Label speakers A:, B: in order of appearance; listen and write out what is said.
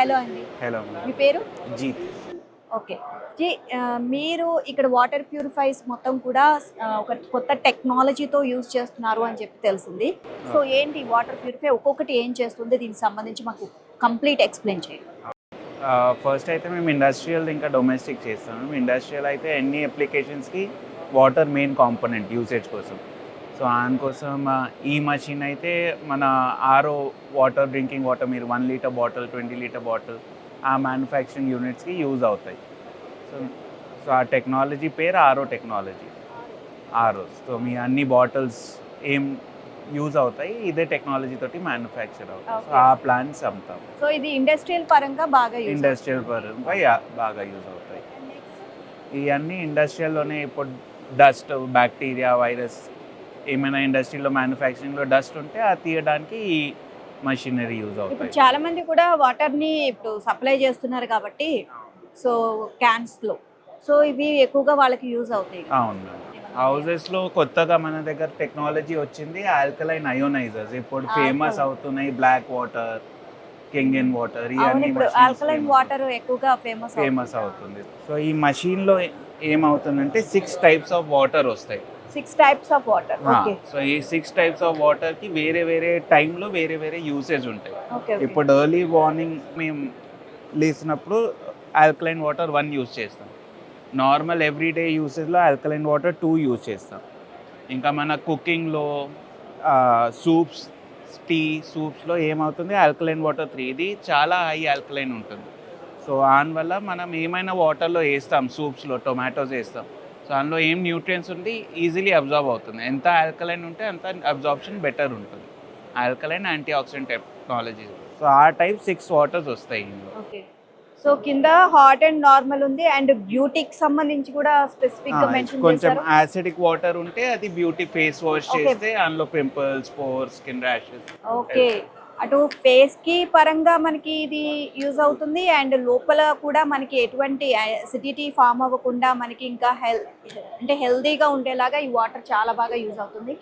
A: Hello అండి.
B: Hello
A: మీ పేరు?
B: Jeet.
A: Okay. G మీరు ఇక్కడ వాటర్ ప్యూరిఫైస్ మొత్తం కూడా ఒక కొత్త టెక్నాలజీతో యూజ్ చేస్తున్నారు అని చెప్పి తెలిసింది. సో ఏంటి వాటర్ ప్యూరిఫై ఒక్కొక్కటి ఏం చేస్తుంది? దీనికి సంబంధించి మాకు కంప్లీట్ ఎక్స్‌ప్లెయిన్ చేయండి.
B: ఫస్ట్ అయితే మేము ఇండస్ట్రియల్ ఇంకా డొమెస్టిక్ చేస్తాము. ఇండస్ట్రియల్ అయితే ఎన్ని అప్లికేషన్స్కి వాటర్ మెయిన్ కాంపోనెంట్ యూసేజ్ కోసం. సో దానికోసం ఈ మషిన్ అయితే మన ఆర్ఓ వాటర్, డ్రింకింగ్ వాటర్, మీరు 1 లీటర్ బాటిల్, 20 లీటర్ బాటిల్ ఆ మ్యానుఫ్యాక్చరింగ్ యూనిట్స్కి యూజ్ అవుతాయి. సో సో ఆ టెక్నాలజీ పేరు ఆర్ఓ టెక్నాలజీ. ఆర్ఓస్ సో మీ అన్ని బాటిల్స్ ఏం యూజ్ అవుతాయి, ఇదే టెక్నాలజీ తోటి మ్యానుఫ్యాక్చర్ అవుతాయి. సో ఆ ప్లాన్స్ అమ్ముతాం.
A: సో ఇది ఇండస్ట్రియల్ పరంగా బాగా యూజ్
B: ఇండస్ట్రియల్ పరంగా బాగా యూజ్ అవుతాయి. ఇవన్నీ ఇండస్ట్రియల్లోనే ఇప్పుడు డస్ట్, బ్యాక్టీరియా, వైరస్ ఏమైనా ఇండస్ట్రీలో మ్యానుఫ్యాక్చరింగ్లో డస్ట్ ఉంటే అది తీయడానికి ఈ మషినరీ యూజ్
A: ఇప్పుడు
B: అవుతాయి.
A: చాలా మంది కూడా వాటర్‌ని ఇప్పుడు సప్లై చేస్తున్నారు కాబట్టి సో క్యాన్స్‌లో. సో ఇవి ఎక్కువగా వాళ్ళకి యూజ్ అవుతాయి.
B: అవును. హౌజెస్లో కొత్తగా మన దగ్గర టెక్నాలజీ వచ్చింది ఆల్కలైన్ అయోనైజర్స్. ఇప్పుడు ఫేమస్ అవుతున్నాయి బ్లాక్ వాటర్, కెంగెన్ వాటర్,
A: అవును,
B: ఇవన్నీ
A: ఇప్పుడు ఆల్కలైన్ వాటర్ ఎక్కువగా ఫేమస్
B: అవుతుంది. సో ఈ మషీన్లో ఏమవుతుందంటే 6 టైప్స్ ఆఫ్ వాటర్ వస్తాయి.
A: 6 types of water. Okay.
B: So ఈ 6 టైప్స్ ఆఫ్ వాటర్కి వేరే వేరే టైంలో వేరే వేరే యూసేజ్ ఉంటాయి.
A: ఓకే.
B: ఇప్పుడు ఎర్లీ మార్నింగ్ మేము లేచినప్పుడు ఆల్కలైన్ వాటర్ 1 యూజ్ చేస్తాం. నార్మల్ ఎవ్రీడే యూసేజ్లో ఆల్కలైన్ వాటర్ 2 యూజ్ చేస్తాం. ఇంకా మన కుకింగ్లో సూప్స్లో ఏమవుతుంది ఆల్కలైన్ వాటర్ 3, ఇది చాలా హై ఆల్కలైన్ ఉంటుంది. సో దానివల్ల మనం ఏమైనా వాటర్లో వేస్తాం, సూప్స్లో టొమాటోస్ వేస్తాం, సో అందులో ఏం న్యూట్రియన్స్ ఉండి ఈజీలీ అబ్జార్బ్ అవుతుంది. ఎంత ఆల్కలైన్ ఉంటే అంత అబ్జార్ప్షన్ బెటర్ ఉంటుంది. Alkaline anti oxidant technology. So ఆ టైప్ 6 వాటర్స్ వస్తాయి ఇందులో.
A: ఓకే. సో కింద హాట్ అండ్ నార్మల్ ఉంది అండ్ బ్యూటీకి సంబంధించి కూడా స్పెసిఫిక్ గా మెన్షన్
B: కొంచెం
A: చేశారు.
B: యాసిడిక్ వాటర్ ఉంటే అది బ్యూటీ ఫేస్ వాష్ చేస్తే అందులో pimples, pores, skin rashes.
A: Okay. అటు ఫేస్ కి పరంగా మనకి ఇది యూజ్ అవుతుంది అండ్ లోపల కూడా మనకి ఎటువంటి అసిడిటీ ఫామ్ అవ్వకుండా మనకి ఇంకా అంటే హెల్దీగా ఉండేలాగా ఈ వాటర్ చాలా బాగా యూజ్ అవుతుంది.